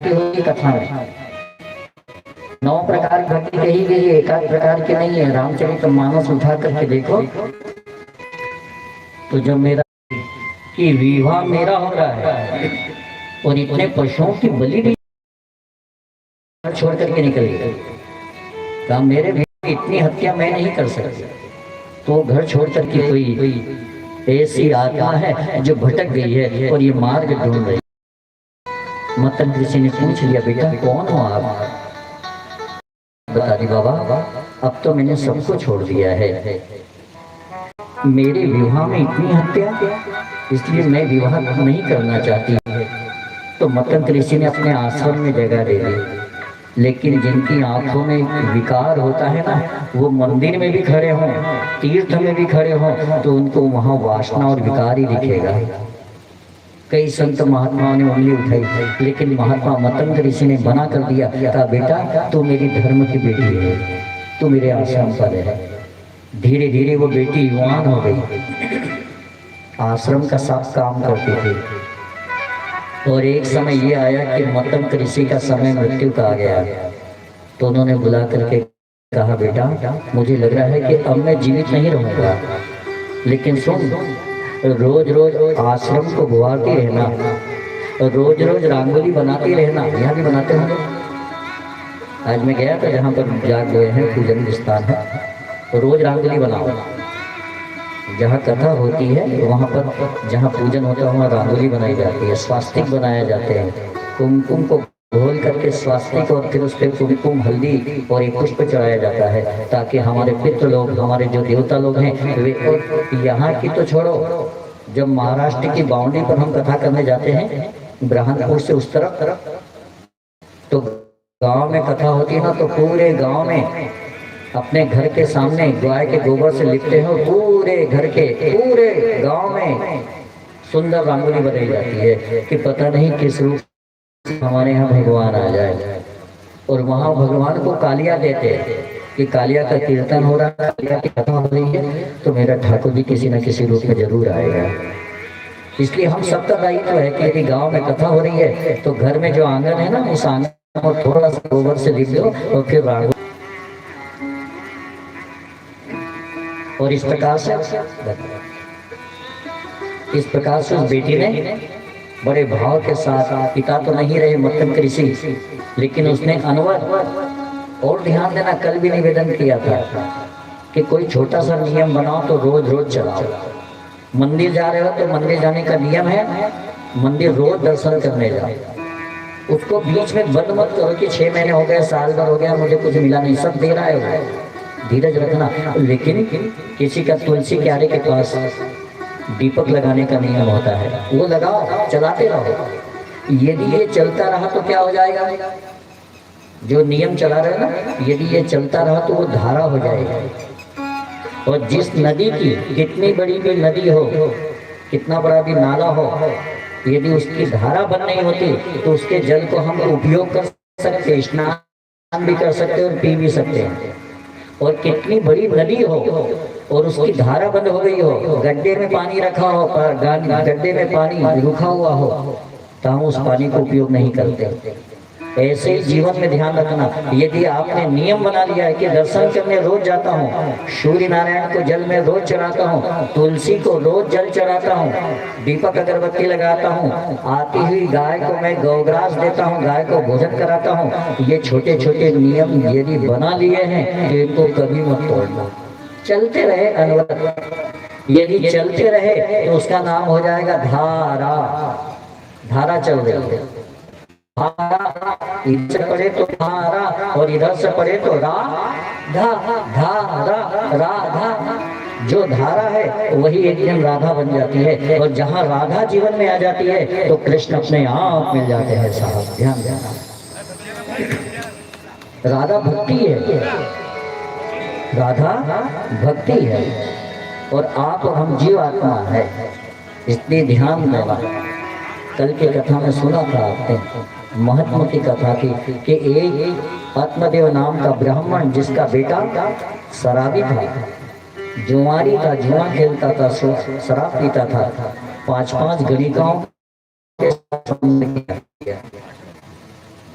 होगी कथा में 9 प्रकार की भक्ति कही गई है, एक आध प्रकार की नहीं है। रामचरितमानस उठा करके देखो तो जब मेरा कि विवाह मेरा हो रहा है और इतने पशुओं की बलि भी छोड़ करके निकल गए, कहा मेरे भी इतनी हत्या मैं नहीं कर सकती। तो घर छोड़ करके कोई ऐसी आत्मा है जो भटक गई है और ये मार्ग ढूंढ रही। मतन ऋषि ने पूछ लिया, बेटा कौन हो आप? बता दी, बाबा अब तो मैंने सबको छोड़ दिया है, मेरे विवाह में इतनी हत्या, इसलिए मैं विवाह नहीं करना चाहती। तो मतन ऋषि ने अपने आश्रम में जगह दे दी। लेकिन जिनकी आंखों में विकार होता है ना, वो मंदिर में भी खड़े हों, तीर्थ में भी खड़े हों, तो उनको वहां वासना और विकार ही दिखेगा। कई संत महात्माओं ने उंगली उठाई, लेकिन महात्मा मतंग ऋषि ने मना कर दिया। कहा बेटा तू मेरी धर्म की बेटी है, तू मेरे आश्रम पर है। धीरे धीरे वो बेटी युवान हो गई, आश्रम का सब काम करती थी। और एक समय ये आया कि मतंग ऋषि का समय मृत्यु का आ गया। तो उन्होंने बुला करके कहा, बेटा मुझे लग रहा है कि अब मैं जीवित नहीं रहूंगा, लेकिन सुन, रोज रोज आश्रम को बुआती रहना, रोज रोज रंगोली बनाती रहना। यहाँ भी बनाते होंगे। आज मैं गया था जहाँ पर जाग गए हैं पूजन स्थान है, तो रोज रंगोली बनाओ। जहाँ कथा होती है वहाँ पर जहाँ पूजन होता है वहाँ रंगोली बनाई जाती है, स्वास्तिक बनाए जाते हैं। कुमकुम को घोल करके स्वास्तिक और फिर उस पर कुमकुम हल्दी और एक पुष्प चढ़ाया जाता है, ताकि हमारे पितृ लोग, हमारे जो देवता लोग हैं वे, और यहाँ की तो छोड़ो, जब महाराष्ट्र की बाउंड्री पर हम कथा करने जाते हैं ब्रह्मपुर से उस तरफ, तो गांव में कथा होती है ना, तो पूरे गांव में अपने घर के सामने गाय के गोबर से लिपते हो, पूरे घर के पूरे गांव में सुंदर रंगोली बनाई जाती है कि पता नहीं किस रूप हमारे यहाँ भगवान आ जाए। और वहाँ भगवान को कालिया देते हैं कि कालिया का कीर्तन हो रहा है, कालिया की कथा हो रही है, तो मेरा ठाकुर जी किसी न किसी रूप में जरूर आएगा। इसलिए हम सबका दायित्व है कि यदि गांव में कथा हो रही है तो घर में जो आंगन है ना, उस आंगन को थोड़ा सा गोबर से लिप दो और फिर रांगो। और इस प्रकार से उस बेटी ने बड़े भाव के साथ, पिता तो नहीं रहे मतंग ऋषि, लेकिन उसने अनुवाद और ध्यान देना, कल भी निवेदन किया था कि कोई छोटा सा नियम बनाओ तो रोज रोज चलाओ। मंदिर जा रहे हो तो मंदिर जाने का नियम है, मंदिर रोज दर्शन करने जाओ। उसको बीच में बंद मत करो कि 6 महीने हो गए, साल भर हो गया, मुझे कुछ मिला नहीं, सब दे रहा है वो, धीरज रखना। लेकिन किसी का तुलसी क्यारे के पास दीपक लगाने का नियम होता है, वो लगाओ, चलाते रहो। यदि ये चलता रहा तो क्या हो जाएगा? जो नियम चला रहे ना, यदि ये चलता रहा तो वो धारा हो जाएगा। और जिस नदी की, कितनी बड़ी भी नदी हो, कितना बड़ा भी नाला हो, यदि उसकी धारा बंद नहीं होती तो उसके जल को हम उपयोग कर सकते, स्नान भी कर सकते और पी भी सकते हैं। और कितनी बड़ी नदी हो और उसकी धारा बंद हो गई हो, गड्ढे में पानी रखा हो, गड्ढे में पानी रुका हुआ हो, तो हम उस पानी को उपयोग नहीं करते। ऐसे ही जीवन में ध्यान रखना, यदि आपने नियम बना लिया है कि दर्शन करने रोज जाता हूँ, सूर्य नारायण को जल में रोज चढ़ाता हूँ, तुलसी को रोज जल चढ़ाता हूँ, दीपक अगरबत्ती लगाता हूँ, आती हुई गाय को मैं गौग्रास देता हूँ, गाय को भोजन कराता हूँ, ये छोटे छोटे नियम यदि बना लिए हैं तो इनको कभी मत तोड़ना, चलते रहे अनवरत। यदि चलते रहे तो उसका नाम हो जाएगा धारा। धारा चल रही है, इधर से पढ़े तो धारा और इधर से पढ़े तो राधा, धारा राधा। जो धारा है वही एक दिन राधा बन जाती है, और जहाँ राधा जीवन में आ जाती है तो कृष्ण अपने आप मिल जाते हैं। साहब ध्यान देना, राधा भक्ति है, राधा भक्ति है, और आप और हम जीव आत्मा है, इसलिए ध्यान देना। कल की कथा में सुना था आपने, महत्व की कथा थी कि एक आत्मदेव नाम का ब्राह्मण, जिसका बेटा शराबी था, जुआरी था, जुआ खेलता था, शराब पीता था, 5-5 गणिकाओं के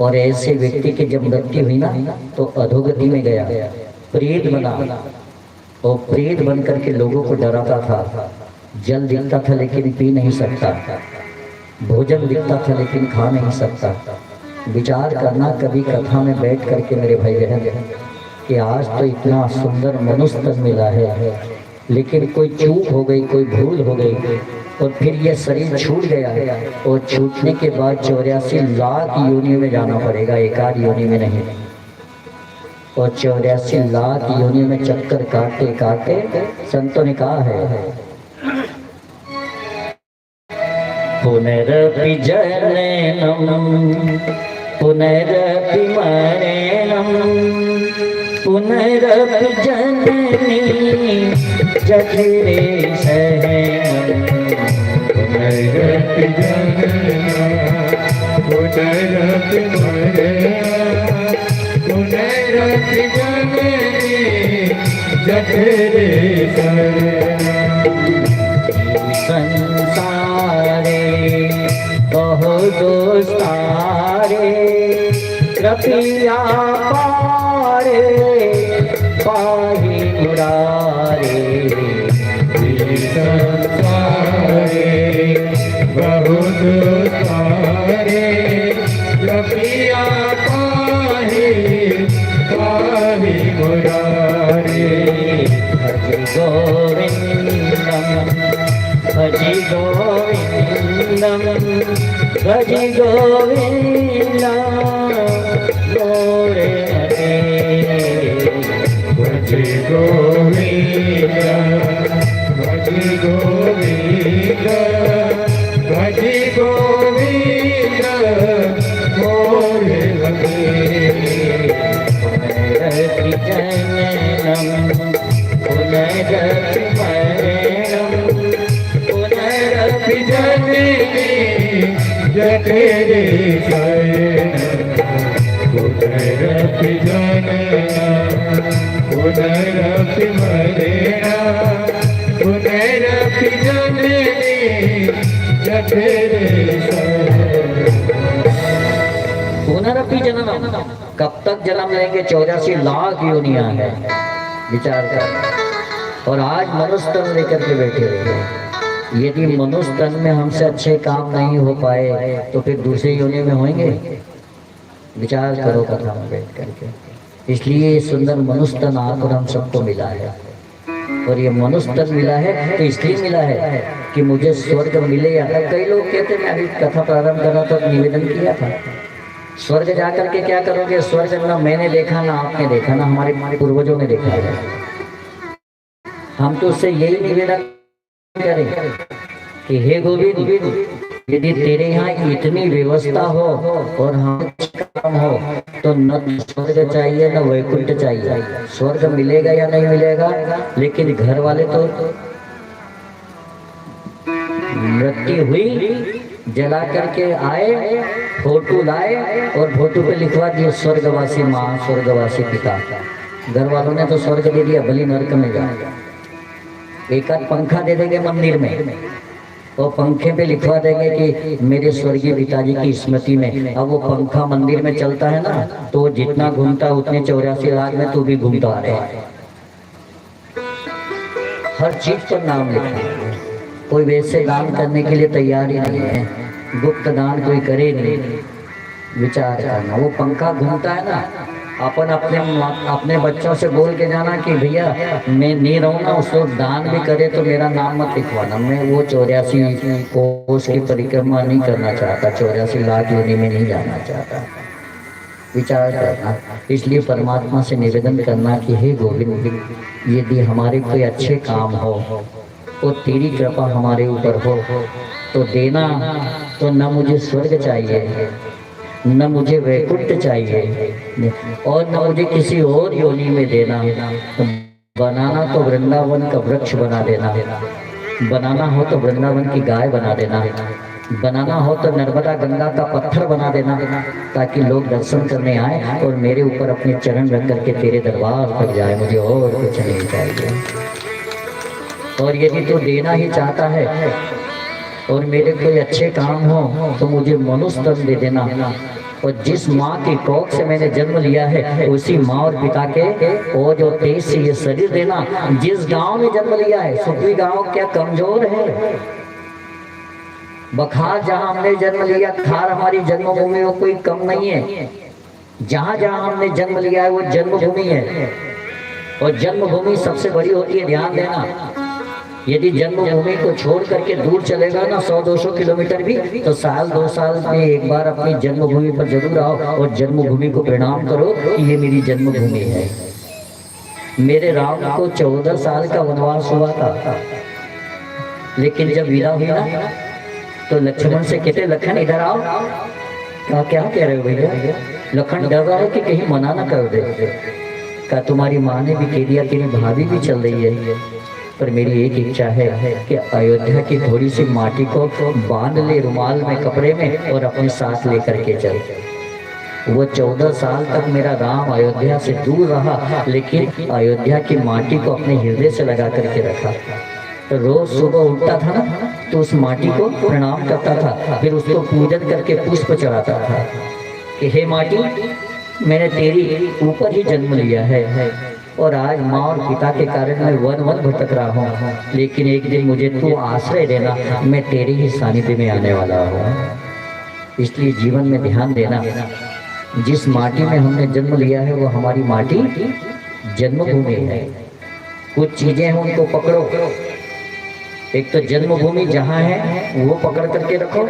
और ऐसे व्यक्ति की जब मृत्यु हुई ना तो अधोगति में गया, प्रेत बना, और प्रेत बन करके लोगों को डराता था। जल दिखता था लेकिन पी नहीं सकता, भोजन दिखता था लेकिन खा नहीं सकता। विचार करना कभी कथा में बैठ करके मेरे भाई बहन कि आज तो इतना सुंदर मनुष्य तन मिला है, लेकिन कोई चूक हो गई, कोई भूल हो गई और फिर ये शरीर छूट गया है। और छूटने के बाद 84 लाख योनि में जाना पड़ेगा, एक आध योनि में नहीं। और 84 लाख योनि में चक्कर काटते काटते संतों ने कहा है पुनरपि जननम पुनरपि मरणम पुनरपि जननी जठरे शयनम पुनरपि जनना पुनरपि मरणा पुनरपि जननी जठरे शयनम। संसारे बहु दोस्तारे कृपया पारे पाहि मुरारे। संसारे बहुत सारे कृपया पाहि पाहि मुरारे। भज गोविंदम भज गोविंदम गोरे भज गोविंद भज गोविंद भज गोविंद मोरे पुनरपि जननम पुनरपि मरणम पुनरपि जननी जठरे शयनम। पुनरपि जनना पुनरपि मरणा पुनरपि जननी जठरे शयनम। पुनरपि जननम, कब तक जन्म लेंगे? 84 लाख योनियां है, विचार कर। और आज मनुष्य तन लेकर के बैठे हुए हैं। यदि मनुष्य तन में हमसे अच्छे काम नहीं हो पाए तो फिर दूसरे योनि में होंगे? विचार करो कथा में बैठ करके। इसलिए सुंदर मनुष्य तन आकर हम सबको मिला है। और ये मनुष्य तन मिला है तो इसलिए मिला है कि मुझे स्वर्ग मिले या ना। कई लोग कहते मैं अभी कथा प्रारंभ कर रहा था, निवेदन किया था स्वर्ग जाकर के क्या करोगे? स्वर्ग ना मैंने देखा ना आपने देखा ना हमारे पूर्वजों ने देखा है। हम तो उससे यही निवेदन करें कि हे गोविंद, यदि तेरे यहाँ इतनी व्यवस्था हो और हम काम हो तो न स्वर्ग चाहिए न वैकुंठ चाहिए। स्वर्ग मिलेगा या नहीं मिलेगा, लेकिन घर वाले तो मृत्यु हुई जला करके आए, फोटो लाए और फोटो पे लिखवा दिए स्वर्गवासी माँ स्वर्गवासी पिता। घर वालों ने तो स्वर्ग दे दिया, बलि नरक में जाएगा। एक आध पंखा दे देंगे मंदिर में और पंखे पे लिखवा देंगे कि मेरे स्वर्गीय पिताजी की स्मृति में। अब वो पंखा मंदिर में चलता है ना तो वो जितना घूमता है उतने 84 लाख में तू भी घूमता आ रहा है। हर चीज पर नाम लिखा है। कोई वैसे दान करने के लिए तैयार ही नहीं है, गुप्त दान कोई करे नहीं। विचार करना, वो पंखा घूमता है ना, अपन अपने बच्चों से बोल के जाना कि भैया मैं नहीं रहूँगा, उसको दान भी करे तो मेरा नाम मत लिखवाना। मैं वो 84 कोष की परिक्रमा नहीं करना चाहता, 84 लाख योनि में नहीं जाना चाहता। विचार करना। इसलिए परमात्मा से निवेदन करना कि हे गोविंद, यदि हमारे कोई अच्छे काम हो तो तेरी कृपा हमारे ऊपर हो तो देना। तो न मुझे स्वर्ग चाहिए, न मुझे वैकुंठ चाहिए और न मुझे किसी और योनि में देना। बनाना तो वृंदावन का वृक्ष बना देना, बनाना हो तो वृंदावन की गाय बना देना, बनाना हो तो नर्मदा गंगा का पत्थर बना देना, ताकि लोग दर्शन करने आए और मेरे ऊपर अपने चरण रख करके तेरे दरबार पर जाए। मुझे और कुछ नहीं चाहिए। और यदि तू देना ही चाहता है और मेरे कोई अच्छे काम हो तो मुझे मनुष्य तन दे देना। और जिस माँ की कोख से मैंने जन्म लिया है उसी माँ और पिता के वो जो तेज से ये शरीर देना, जिस गांव में जन्म लिया है, सुखवी गांव क्या कमजोर है? बखार जहां हमने जन्म लिया, खार हमारी जन्मभूमि वो कोई कम नहीं है। जहां जहां हमने जन्म लिया है वो जन्मभूमि है, और जन्मभूमि सबसे बड़ी होती है। ध्यान देना, यदि जन्मभूमि को छोड़ करके दूर चलेगा ना 100-200 किलोमीटर भी, तो साल 2 साल में एक बार अपनी जन्मभूमि पर जरूर आओ और जन्मभूमि को प्रणाम करो कि ये मेरी जन्मभूमि है। मेरे राम को 14 साल का वनवास हुआ था, लेकिन जब विदा हुई ना तो लक्ष्मण से कहते लखन इधर आओ। क्या कह रहे हो भैया? लखन डर रहा है कि कहीं मना ना कर दे। क्या तुम्हारी माँ ने भी कह दिया, तेरी भाभी भी चल रही है, पर मेरी एक इच्छा है कि अयोध्या की थोड़ी सी माटी को बांध ले रुमाल में, कपड़े में, और अपने साथ लेकर के चल। वो 14 साल तक मेरा राम अयोध्या से दूर रहा, लेकिन अयोध्या की माटी को अपने हृदय से लगा करके रखा। तो रोज सुबह उठता था ना तो उस माटी को प्रणाम करता था, फिर उसको पूजन करके पुष्प चढ़ाता था कि हे माटी, मैंने तेरी ऊपर ही जन्म लिया है, और आज माँ और पिता के कारण मैं वन भटक रहा हूँ, लेकिन एक दिन मुझे तू आश्रय देना, मैं तेरे ही सानिध्य में आने वाला हूँ। इसलिए जीवन में ध्यान देना, जिस माटी में हमने जन्म लिया है वो हमारी माटी जन्मभूमि है। कुछ चीजें हैं उनको पकड़ो। एक तो जन्मभूमि जहाँ है वो पकड़ करके रखो,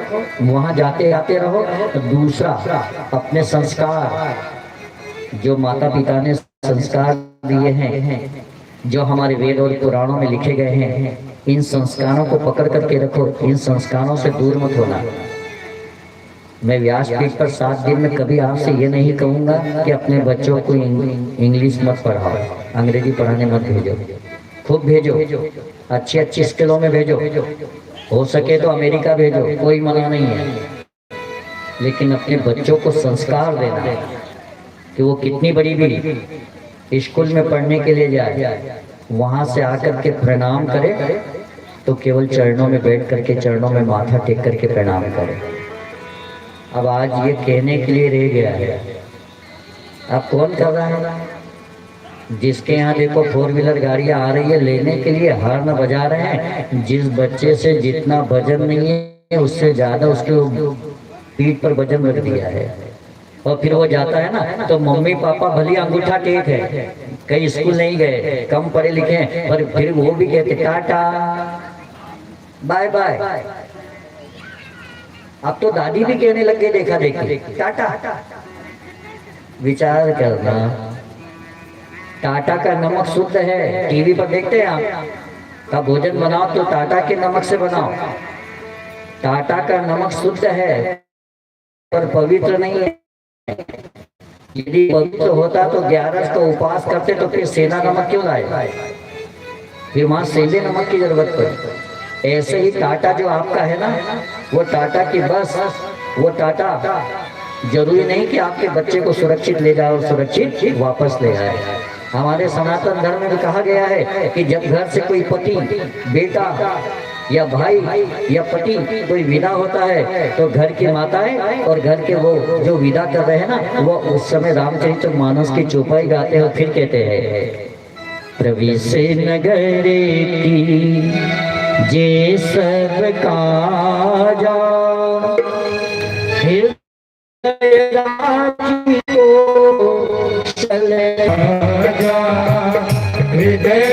वहां जाते आते रहो। दूसरा, अपने संस्कार, जो माता पिता ने संस्कार दिए हैं, जो हमारे वेद और पुराणों में लिखे गए हैं, इन संस्कारों को पकड़ करके रखो। इन संस्कारों से दूर मत होना। मैं व्यासपीठ पर 7 दिन में कभी आपसे ये नहीं कहूंगा कि अपने बच्चों को इंग्लिश मत पढ़ाओ, अंग्रेजी पढ़ाने मत भेजो। खूब भेजो, अच्छी स्कूलों में भेजो, हो सके तो अमेरिका भेजो, कोई मना नहीं है। लेकिन अपने बच्चों को संस्कार देना कि वो कितनी बड़ी भी स्कूल में पढ़ने के लिए जाए, वहां से आकर के प्रणाम करे तो केवल चरणों में बैठ करके, चरणों में माथा टेक करके प्रणाम करे। अब आज ये कहने के लिए रह गया है, अब कौन कर रहा है? जिसके यहाँ देखो 4 व्हीलर गाड़ियां आ रही है लेने के लिए, हॉर्न बजा रहे हैं। जिस बच्चे से जितना वजन नहीं है उससे ज्यादा उसके पीठ पर वजन रख दिया है, और फिर वो जाता है ना तो मम्मी पापा भली अंगूठा टेक है, कई स्कूल नहीं गए, कम पढ़े लिखे हैं, पर फिर वो भी कहते टाटा बाय बाय। अब तो दादी भी कहने लग गए, देखा देखी टाटा। विचार करना, टाटा का नमक शुद्ध है। टीवी पर देखते हैं आप, का भोजन बनाओ तो टाटा के नमक से बनाओ। टाटा का नमक शुद्ध है पर पवित्र नहीं है। यदि पवित्र होता तो 11 का उपवास करते, तो फिर सेना नमक क्यों लाए? फिर वहां सेंधे नमक की जरूरत पड़ी। ऐसे ही टाटा जो आपका है ना, वो टाटा की बस, वो टाटा जरूरी नहीं कि आपके बच्चे को सुरक्षित ले जाए और सुरक्षित वापस ले आए। हमारे सनातन धर्म में कहा गया है कि जब घर से कोई पति, बेटा या भाई या पति कोई विदा होता है तो घर की माताएं और घर के वो जो विदा कर रहे हैं ना, वो उस समय रामचरितमानस की चौपाई गाते हैं और फिर कहते हैं, प्रविश नगरे की जे सब काजा, हृदय